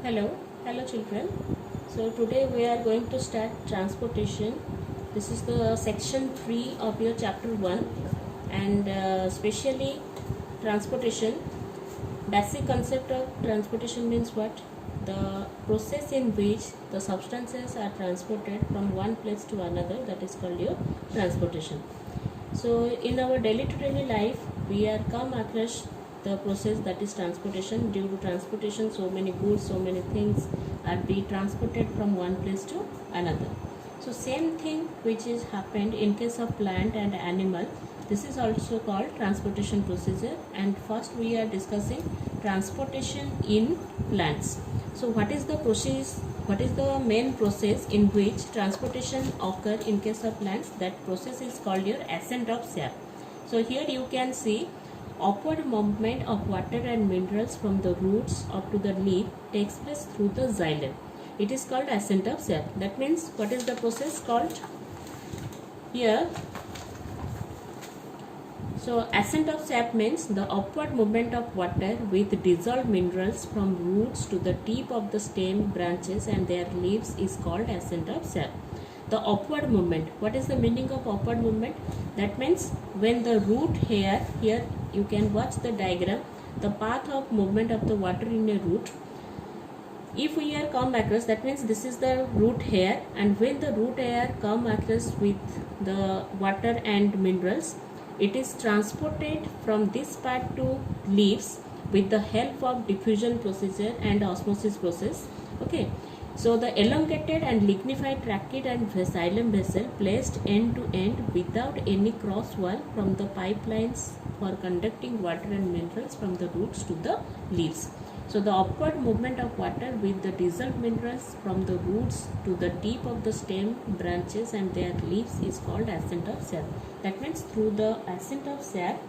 Hello children. So today we are going to start transportation. This is the section 3 of your chapter 1 and specially transportation. Basic concept of transportation means what? The process in which the substances are transported from one place to another, that is called your transportation. So in our daily to daily life we are come across the process that is transportation. Due to transportation so many goods, so many things are being transported from one place to another. So same thing which is happened in case of plant and animal, this is also called transportation procedure. And first we are discussing transportation in plants. So what is the process, what is the main process in which transportation occur in case of plants? That process is called your ascent of sap. So here you can see upward movement of water and minerals from the roots up to the leaf takes place through the xylem. It is called ascent of sap. That means what is the process called here? So ascent of sap means the upward movement of water with dissolved minerals from roots to the tip of the stem, branches and their leaves is called ascent of sap. The upward movement, what is the meaning of upward movement? That means when the root here you can watch the diagram, the path of movement of the water in a root. If we are come across, that means this is the root hair, and when the root hair come across with the water and minerals, it is transported from this part to leaves with the help of diffusion procedure and osmosis process. Okay, so the elongated and lignified trachea and xylem vessel placed end to end without any cross wall from the pipelines for conducting water and minerals from the roots to the leaves. So the upward movement of water with the dissolved minerals from the roots to the tip of the stem, branches and their leaves is called ascent of sap. That means through the ascent of sap,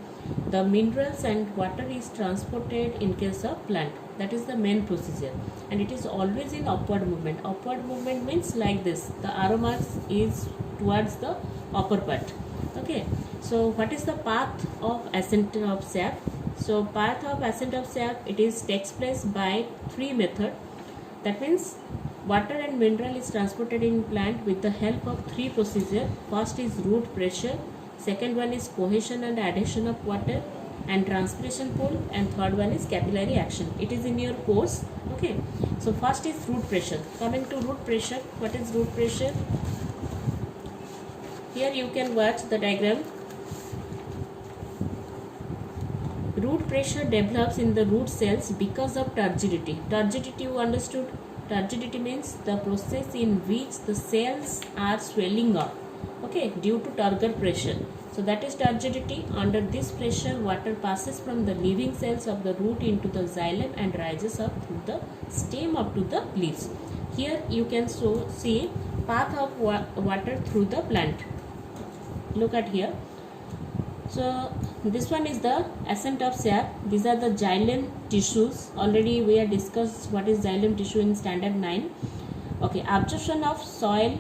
the minerals and water is transported in case of plant. That is the main procedure, and it is always in upward movement. Upward movement means like this, the arrow marks is towards the upper part. Okay, so what is the path of ascent of sap? So path of ascent of sap, it is takes place by three method. That means water and mineral is transported in plant with the help of three procedure. First is root pressure, second one is cohesion and adhesion of water and transpiration pull, and third one is capillary action. It is in your course. Okay, so first is root pressure. Coming to root pressure, what is root pressure? Here you can watch the diagram. Root pressure develops in the root cells because of turgidity. Turgidity, you understood? Turgidity means the process in which the cells are swelling up, okay, due to turgor pressure. So that is turgidity. Under this pressure, water passes from the living cells of the root into the xylem and rises up through the stem up to the leaves. Here you can see path of water through the plant. Look at here. So this one is the ascent of sap. These are the xylem tissues. Already we have discussed what is xylem tissue in standard 9. Okay, absorption of soil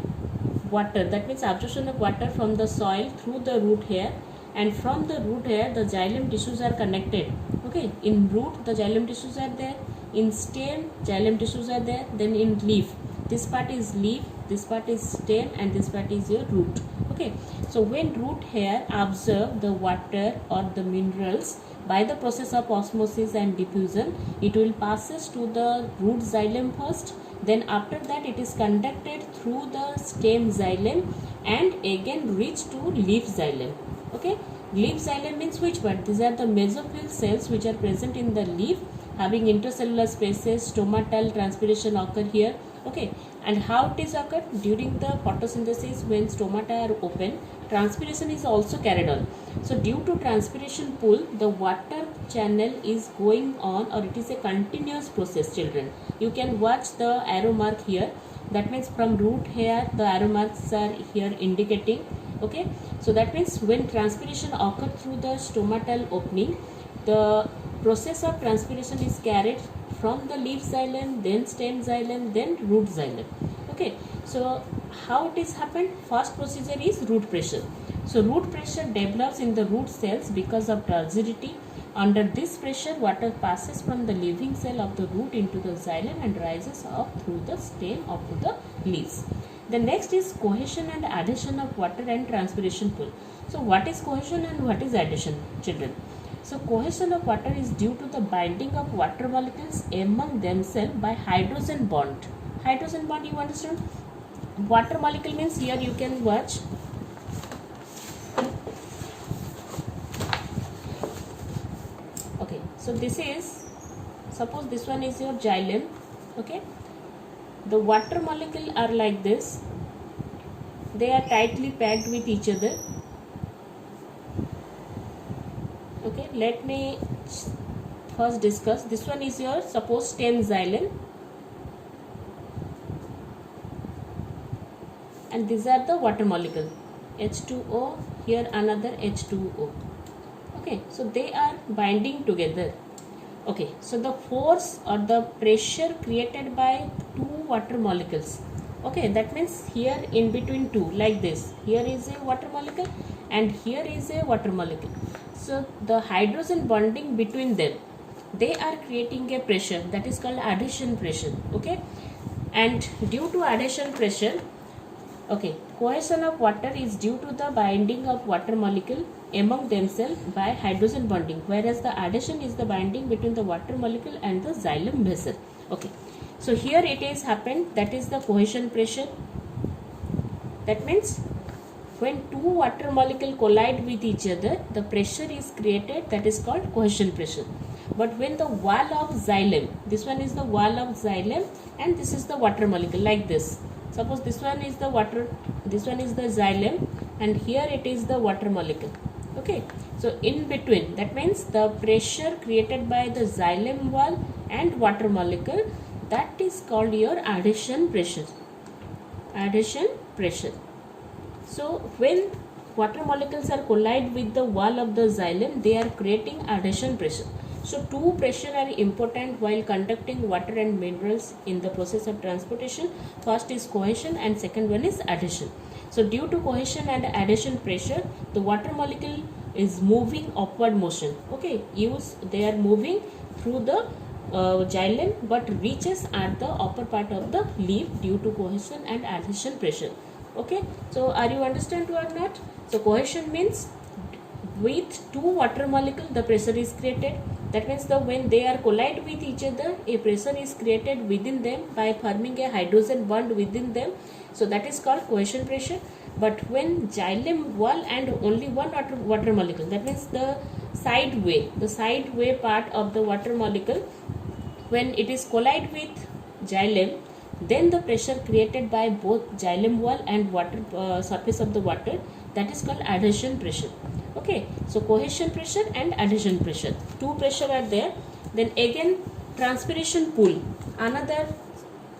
water, that means absorption of water from the soil through the root hair, and from the root hair the xylem tissues are connected. Okay, in root the xylem tissues are there, in stem xylem tissues are there, then in leaf this part is leaf, this part is stem and this part is your root. Okay, so when root hair absorb the water or the minerals by the process of osmosis and diffusion, it will passes to the root xylem first, then after that it is conducted through the stem xylem and again reach to leaf xylem. Okay, leaf xylem means which part? These are the mesophyll cells which are present in the leaf having intercellular spaces. Stomatal transpiration occur here. Okay, and how it is occurred? During the photosynthesis, when stomata are open, transpiration is also carried on. So due to transpiration pull, the water channel is going on, or it is a continuous process, children. You can watch the arrow mark here. That means from root hair the arrow marks are here indicating. Okay, so that means when transpiration occurs through the stomatal opening, the process of transpiration is carried from the leaf xylem, then stem xylem, then root xylem. Okay, so how it is happened? First procedure is root pressure. So root pressure develops in the root cells because of turgidity. Under this pressure, water passes from the living cell of the root into the xylem and rises up through the stem up to the leaves. The next is cohesion and adhesion of water and transpiration pool. So what is cohesion and what is adhesion, children? So cohesion of water is due to the binding of water molecules among themselves by hydrogen bond. Hydrogen bond, you understand? Water molecule means, here you can watch. Okay, so this is, suppose this one is your xylem. Okay, the water molecule are like this. They are tightly packed with each other. Okay, let me first discuss. This one is your, suppose, stem xylem, and these are the water molecule, H2O, here another H2O. Okay, so they are binding together. Okay, so the force or the pressure created by two water molecules, okay, that means here in between two, like this, here is a water molecule and here is a water molecule. So the hydrogen bonding between them, they are creating a pressure that is called adhesion pressure. Okay, and due to adhesion pressure, okay, cohesion of water is due to the binding of water molecule among themselves by hydrogen bonding, whereas the adhesion is the binding between the water molecule and the xylem vessel. Okay, so here it is happened, that is the cohesion pressure. That means when two water molecules collide with each other, the pressure is created, that is called cohesion pressure. But when the wall of xylem, this one is the wall of xylem and this is the water molecule, like this. Suppose this one is the water, this one is the xylem, and here it is the water molecule. Okay, so in between, that means the pressure created by the xylem wall and water molecule, that is called your adhesion pressure. Adhesion pressure. So when water molecules are collide with the wall of the xylem, they are creating adhesion pressure. So two pressure are important while conducting water and minerals in the process of transportation. First is cohesion and second one is adhesion. So due to cohesion and adhesion pressure, the water molecule is moving upward motion. Okay, they are moving through the xylem but reaches at the upper part of the leaf due to cohesion and adhesion pressure. Okay, so are you understand or not? So cohesion means with two water molecule the pressure is created. That means when they are collide with each other, a pressure is created within them by forming a hydrogen bond within them. So that is called cohesion pressure. But when xylem wall and only one water molecule, that means the side way part of the water molecule, when it is collide with xylem, then the pressure created by both xylem wall and water surface of the water, that is called adhesion pressure. Okay, so cohesion pressure and adhesion pressure, two pressure are there. Then again transpiration pool, another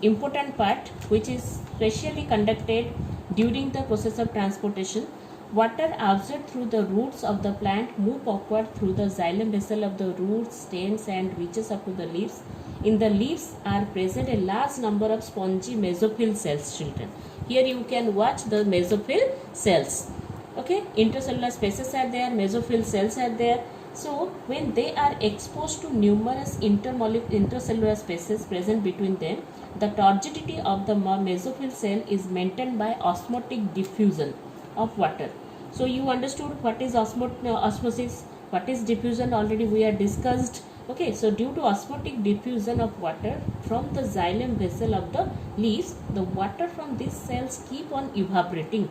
important part which is specially conducted during the process of transportation. Water absorbed through the roots of the plant move upward through the xylem vessel of the roots, stems and reaches up to the leaves. In the leaves are present a large number of spongy mesophyll cells, children. Here you can watch the mesophyll cells. Okay, intercellular spaces are there, mesophyll cells are there. So when they are exposed to numerous intercellular spaces present between them, the turgidity of the mesophyll cell is maintained by osmotic diffusion of water. So you understood what is osmosis, what is diffusion, already we are discussed. Okay, so due to osmotic diffusion of water from the xylem vessel of the leaves, the water from these cells keep on evaporating.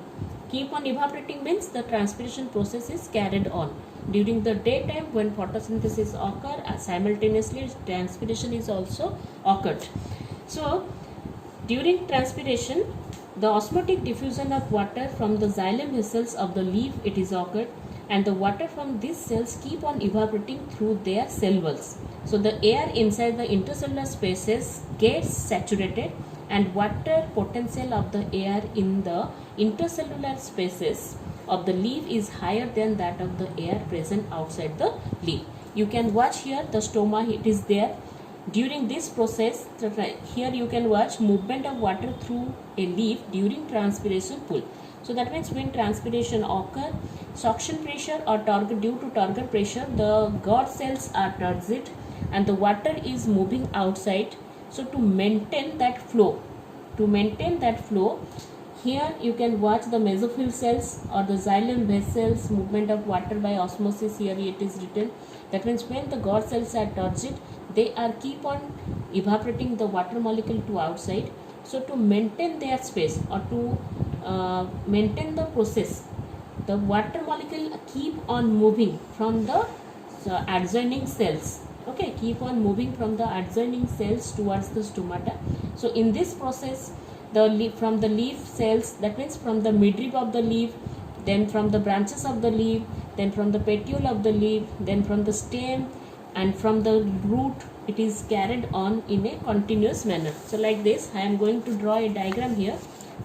Keep on evaporating means the transpiration process is carried on. During the daytime when photosynthesis occur, simultaneously transpiration is also occurred. So during transpiration, the osmotic diffusion of water from the xylem vessels of the leaf, it is occurred, and the water from these cells keep on evaporating through their cell walls. So the air inside the intercellular spaces gets saturated, and water potential of the air in the intercellular spaces of the leaf is higher than that of the air present outside the leaf. You can watch here the stoma, it is there. During this process, here you can watch movement of water through a leaf during transpiration pool. So that means when transpiration occur, suction pressure or due to turgor pressure, the guard cells are turgid and the water is moving outside. So to maintain that flow, here you can watch the mesophyll cells or the xylem vessels movement of water by osmosis. Here it is written. That means when the guard cells are turgid, they are keep on evaporating the water molecule to outside. So to maintain their space or to maintain the process, the water molecule keep on moving from the adjoining cells. Okay, keep on moving from the adjoining cells towards the stomata. So in this process, the leaf, from the leaf cells, that means from the midrib of the leaf, then from the branches of the leaf, then from the petiole of the leaf, then from the stem, and from the root, it is carried on in a continuous manner. So like this, I am going to draw a diagram here.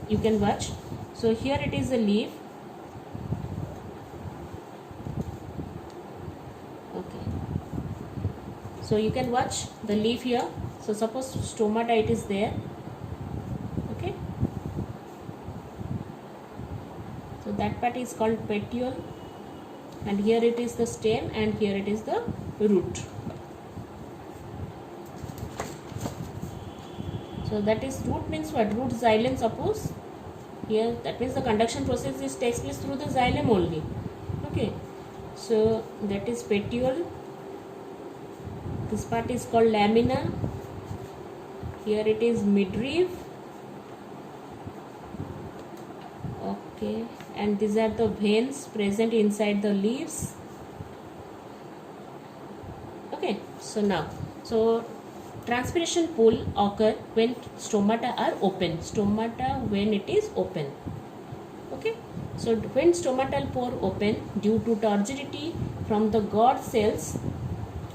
You can watch. So here it is a leaf. Okay. So you can watch the leaf here. So suppose stomata it is there. Okay. So that part is called petiole, and here it is the stem, and here it is the root. So that is root means what? Root xylem, suppose here, that means the conduction process is takes place through the xylem only. Okay, so that is petiole. This part is called lamina. Here it is midrib. Okay, and these are the veins present inside the leaves. Okay, so now, so transpiration pool occur when stomata are open. Stomata when it is open. Okay, so when stomatal pore open, due to turgidity from the guard cells,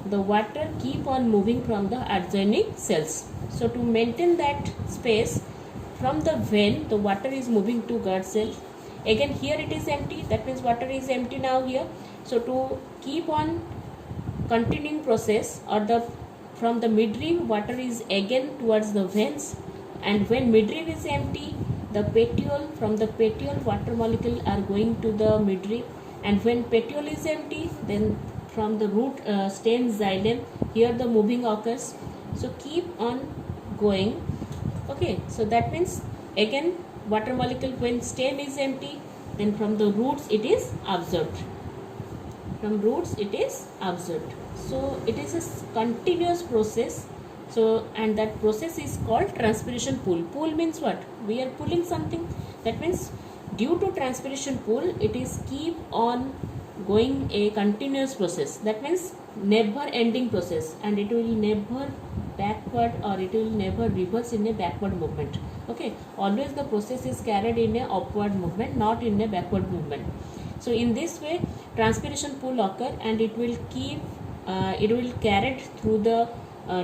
the water keep on moving from the adjoining cells. So to maintain that space, from the vein the water is moving to guard cell. Again here it is empty, that means water is empty now here. So to keep on continuing process, or the from the midrib water is again towards the veins, and when midrib is empty, the petiole, from the petiole water molecule are going to the midrib, and when petiole is empty, then from the root stem xylem, here the moving occurs. So keep on going. Okay, so that means again water molecule when stem is empty, then from the roots it is absorbed. From roots it is absorbed. So it is a continuous process. So, and that process is called transpiration pool. Pool means what? We are pulling something. That means due to transpiration pool, it is keep on going a continuous process. That means never ending process, and it will never backward, or it will never reverse in a backward movement. Okay, always the process is carried in a upward movement, not in a backward movement. So in this way transpiration pool occur, and it will keep it will carried through the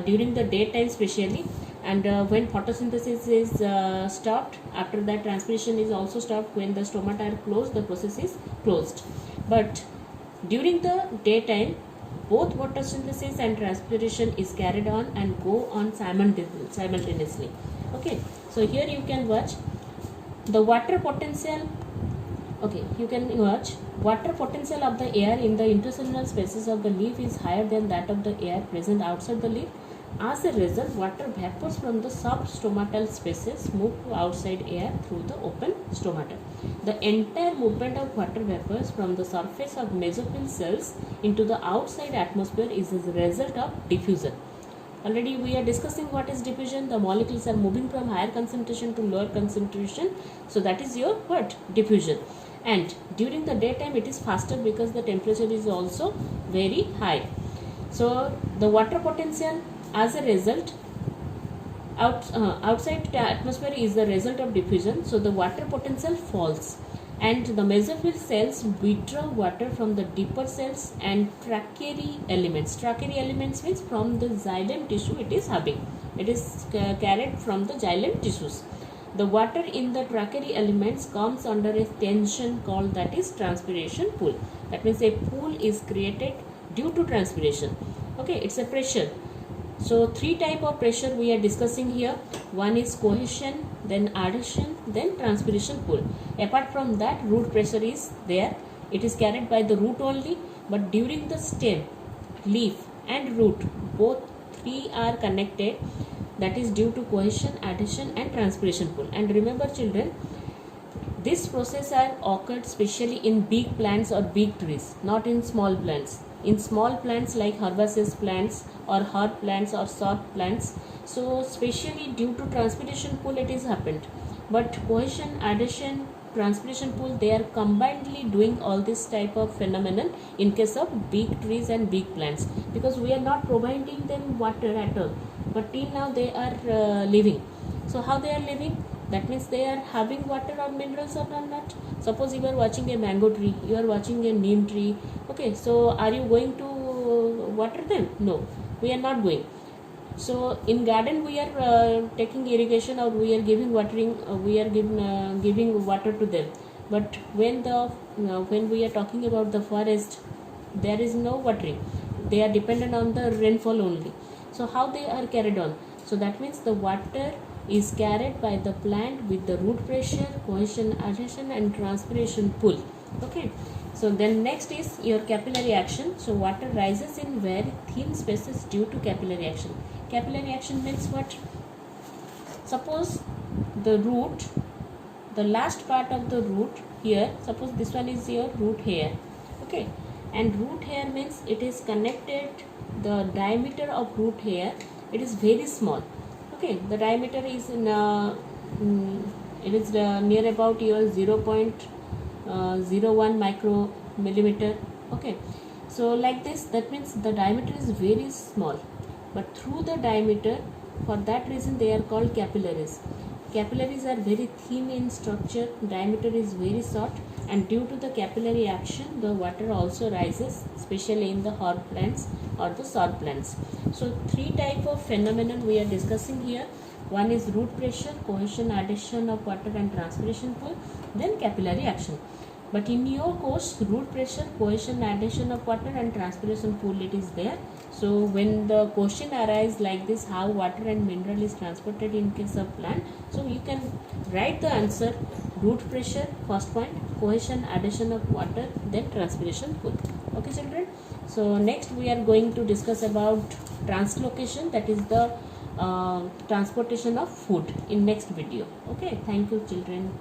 during the daytime especially, and when photosynthesis is stopped, after that transpiration is also stopped. When the stomata are closed, the process is closed. But during the daytime, both photosynthesis and transpiration is carried on and go on simultaneously. Okay, so here you can watch the water potential. Okay, you can watch water potential of the air in the intercellular spaces of the leaf is higher than that of the air present outside the leaf. As a result, water vapors from the substomatal spaces move to outside air through the open stomata. The entire movement of water vapors from the surface of mesophyll cells into the outside atmosphere is as a result of diffusion. Already we are discussing what is diffusion. The molecules are moving from higher concentration to lower concentration. So that is your what? Diffusion. And during the daytime it is faster because the temperature is also very high. So the water potential as a result outside the atmosphere is the result of diffusion. So the water potential falls, and the mesophyll cells withdraw water from the deeper cells and trachyary elements. Trachyary elements means from the xylem tissue it is having. It is carried from the xylem tissues. The water in the trachyary elements comes under a tension called that is transpiration pool. That means a pool is created due to transpiration. Okay, it's a pressure. So three type of pressure we are discussing here. One is cohesion, then adhesion, then transpiration pull. Apart from that, root pressure is there. It is carried by the root only, but during the stem, leaf and root, both three are connected. That is due to cohesion, adhesion and transpiration pull. And remember children, this process are occurred specially in big plants or big trees, not in small plants. In small plants like herbaceous plants or herb plants or sod plants, so specially due to transpiration pull it is happened. But cohesion, adhesion, transpiration pull, they are combinedly doing all this type of phenomenon in case of big trees and big plants, because we are not providing them water at all, but till now they are living. So how they are living? That means they are having water or minerals or not. Suppose you are watching a mango tree, you are watching a neem tree. Okay, so are you going to water them? No, we are not going. So in garden we are taking irrigation, or we are giving watering, we are giving water to them. But when we are talking about the forest, there is no watering. They are dependent on the rainfall only. So how they are carried on? So that means the water is carried by the plant with the root pressure, cohesion, adhesion and transpiration pull. Okay, so then next is your capillary action. So water rises in very thin spaces due to capillary action. Capillary action means what? Suppose the root, the last part of the root here, suppose this one is your root hair. Okay, and root hair means it is connected, the diameter of root hair, it is very small. Okay, the diameter is in it is near about your 0.01 micromillimeter. Okay, so like this, that means the diameter is very small, but through the diameter, for that reason they are called capillaries. Capillaries are very thin in structure, diameter is very short, and due to the capillary action the water also rises, especially in the herb plants or the sod plants. So three type of phenomenon we are discussing here. One is root pressure, cohesion, adhesion of water and transpiration pull, then capillary action. But in your course, root pressure, cohesion, adhesion of water and transpiration pull, it is there. So when the question arises like this, how water and mineral is transported in case of plant, so you can write the answer: root pressure first point, cohesion, adhesion of water, then transpiration pull. Okay children, so next we are going to discuss about translocation, that is the transportation of food, in next video. Okay, thank you children.